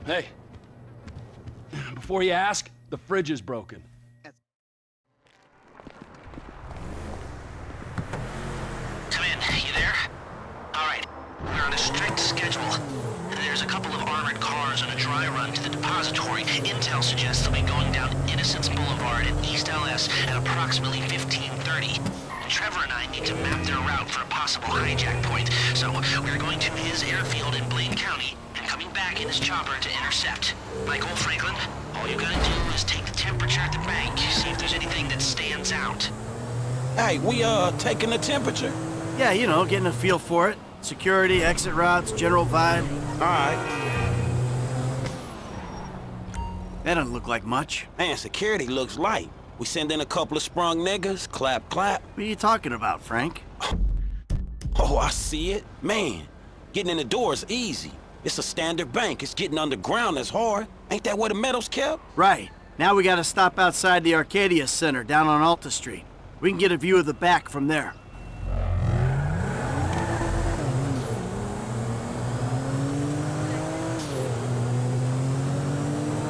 Hey, before you ask, the fridge is broken. Come in, you there? Alright, we're on a strict schedule. There's a couple of armored cars on a dry run to the depository. Intel suggests they'll be going down Innocence Boulevard in East LS at approximately 15:30. Trevor and I need to map their route for a possible hijack point, so we're going to his airfield in Blaine County and coming back in his chopper to intercept. Michael Franklin, all you gotta do is take the temperature at the bank, see if there's anything that stands out. Hey, we taking the temperature? Yeah, you know, getting a feel for it. Security, exit routes, general vibe. Alright. That doesn't look like much. Man, security looks light. We send in a couple of sprung niggas, clap, clap. What are you talking about, Frank? Oh, I see it. Man, getting in the door is easy. It's a standard bank. It's getting underground that's hard. Ain't that where the metal's kept? Right. Now we gotta stop outside the Arcadia Center down on Alta Street. We can get a view of the back from there.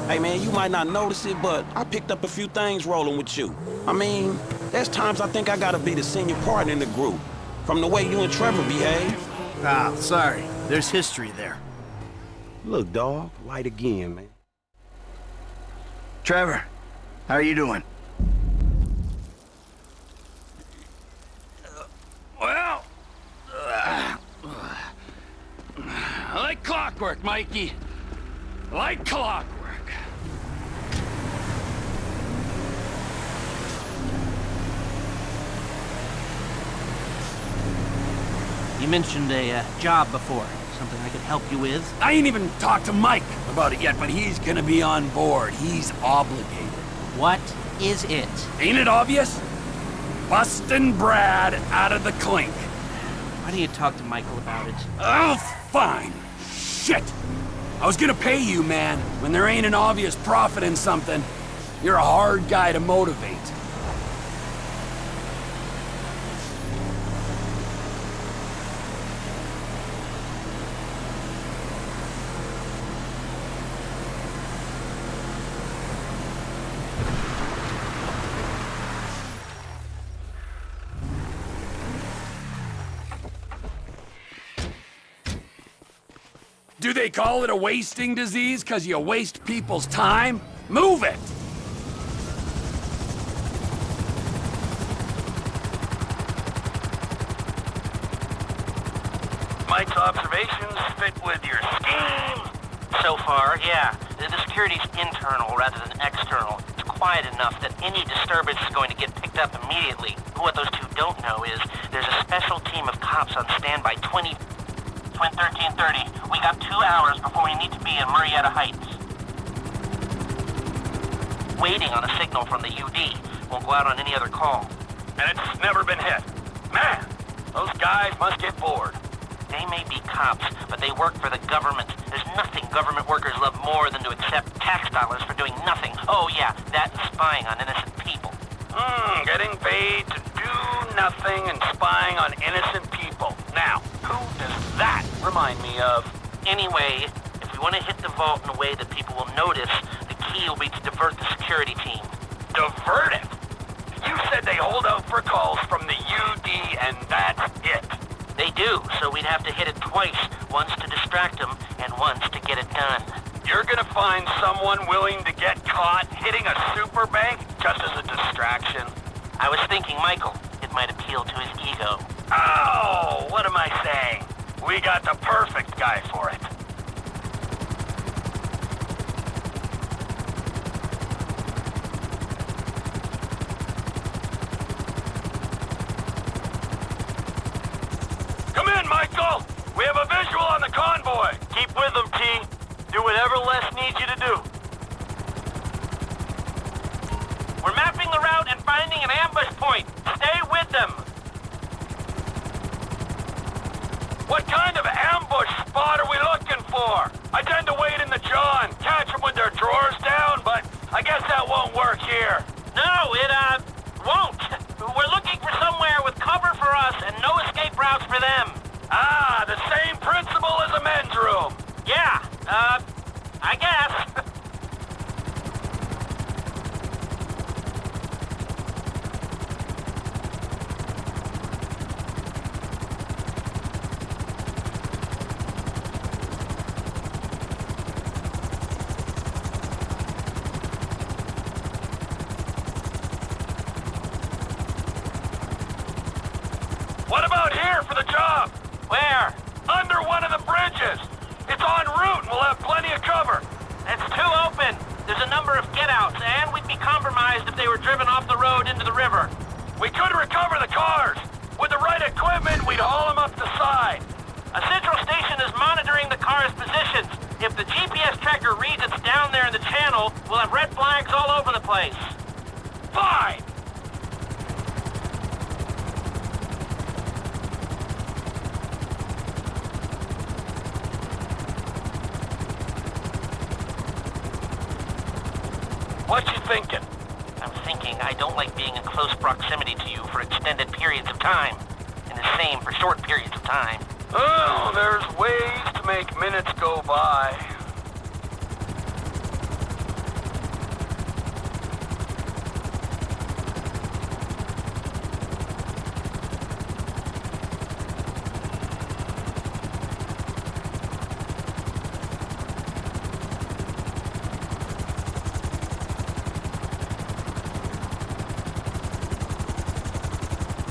Hey man, you might not notice it, but I picked up a few things rolling with you. I mean, there's times I think I gotta be the senior partner in the group. From the way you and Trevor behave. Ah, sorry. There's history there. Look, dawg, light again, man. Trevor, how are you doing? Well, like clockwork, Mikey. Like clockwork. You mentioned a job before. Something I could help you with? I ain't even talked to Mike about it yet, but he's gonna be on board. He's obligated. What is it? Ain't it obvious? Bustin' Brad out of the clink. Why don't you talk to Michael about it? Oh, fine. Shit! I was gonna pay you, man, when there ain't an obvious profit in something. You're a hard guy to motivate. Do they call it a wasting disease because you waste people's time? Move it! Mike's observations fit with your scheme? So far, yeah. The security's internal rather than external. It's quiet enough that any disturbance is going to get picked up immediately. What those two don't know is there's a special team of cops on standby 13:30. We got 2 hours before we need to be in Marietta Heights. Waiting on a signal from the UD. Won't go out on any other call. And it's never been hit. Man, those guys must get bored. They may be cops, but they work for the government. There's nothing government workers love more than to accept tax dollars for doing nothing. Oh yeah, that and spying on innocent people. Getting paid to do nothing and spying on innocent people. Now, who does that remind me of? Anyway, if we want to hit the vault in a way that people will notice, the key will be to divert the security team. Divert it? You said they hold out for calls from the UD and that's it. They do, so we'd have to hit it twice, once to distract them and once to get it done. You're gonna find someone willing to get caught hitting a super bank just as a distraction? I was thinking Michael. It might appeal to his ego. Oh, what am I saying? We got the perfect guy for it. Come in, Michael! We have a visual on the convoy! Keep with them, T. Do whatever Les needs you to do. We're mapping the route and finding an ambush point. Stay with them. What kind of ambush spot are we looking for? I tend to wait in the jaw and catch them with their drawers down, but I guess that won't work here. No, it, won't. We're looking for somewhere with cover for us and no escape routes for them. Ah, the same principle as a men's room. Yeah, I guess. What about here for the job? Where? Under one of the bridges. It's en route and we'll have plenty of cover. It's too open. There's a number of get-outs, and we'd be compromised if they were driven off the road into the river. We could recover the cars. With the right equipment, we'd haul them up the side. A central station is monitoring the car's positions. If the GPS tracker reads it's down there in the channel, we'll have red flags all over the place. Fine. What you thinking? I'm thinking I don't like being in close proximity to you for extended periods of time. And the same for short periods of time. Oh, there's ways to make minutes go by.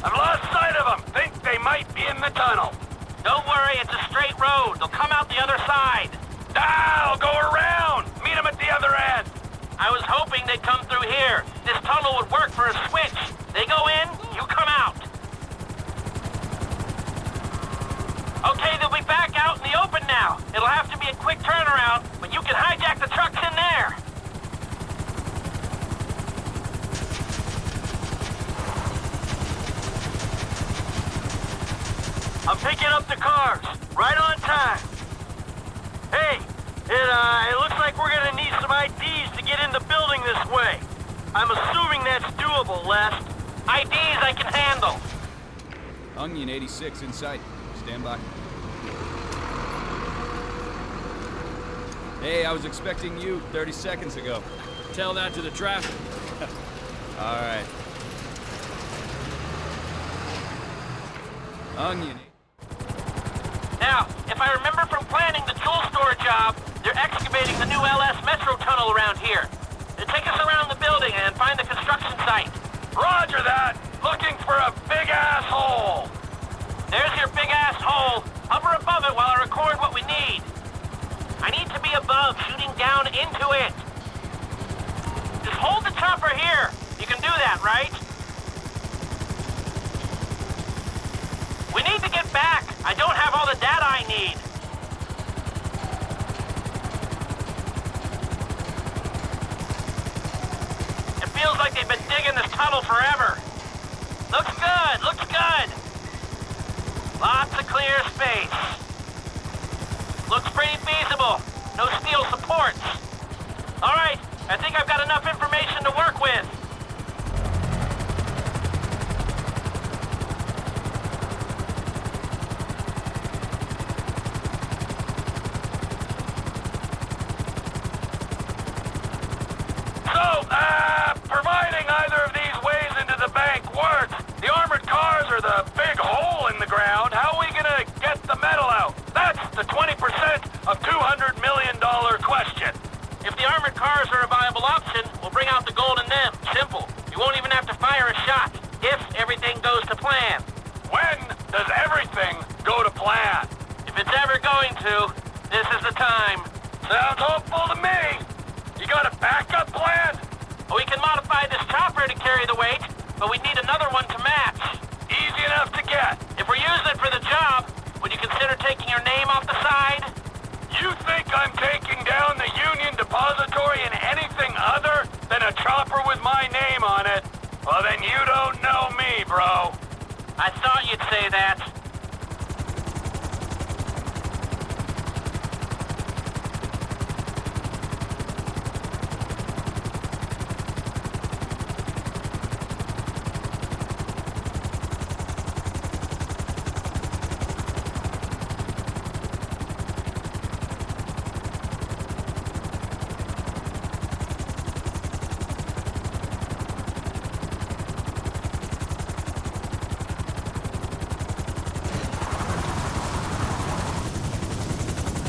I've lost sight of them. Think they might be in the tunnel. Don't worry, it's a straight road. They'll come out the other side. I'll go around. Meet them at the other end. I was hoping they'd come through here. This tunnel would work for a switch. They go in, you come out. Okay, they'll be back out in the open now. It'll have to be a quick turnaround, but you can hijack the trucks in there. I'm picking up the cars. Right on time. Hey, it looks like we're gonna need some IDs to get in the building this way. I'm assuming that's doable, Les. IDs I can handle. Onion 86 in sight. Stand by. Hey, I was expecting you 30 seconds ago. Tell that to the traffic. All right. Onion. Now, if I remember from planning the tool store job, they're excavating the new LS Metro tunnel around here. They take us around the building and find the construction site. Roger that. Looking for a big asshole. There's your big ass hole. Hover above it while I record what we need. I need to be above, shooting down into it. Just hold the chopper here. You can do that, right? We need to get back. I don't have all the data I need. It feels like they've been digging this tunnel forever. Looks good, looks good. Lots of clear space. Looks pretty feasible. No steel supports. All right, I think I've got enough information to work with. Providing either of these ways into the bank works, the armored cars are the big hole in the ground. How are we gonna get the metal out? That's the 20% of $200 million question. If the armored cars are a viable option, we'll bring out the gold in them. Simple. You won't even have to fire a shot, if everything goes to plan. When does everything go to plan? If it's ever going to, this is the time. Sounds hopeful to me. You got a backup plan? We can modify this chopper to carry the weight, but we need another one to match. Easy enough to get. If we're using it for the job, would you consider taking your name off the side? You think I'm taking down the Union Depository in anything other than a chopper with my name on it? Well, then you don't know me, bro. I thought you'd say that.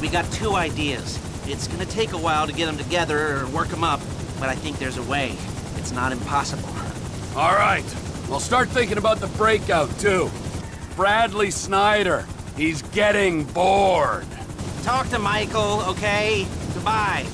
We got two ideas. It's gonna take a while to get them together or work them up, but I think there's a way. It's not impossible. All right. I'll start thinking about the breakout, too. Bradley Snyder. He's getting bored. Talk to Michael, okay? Goodbye.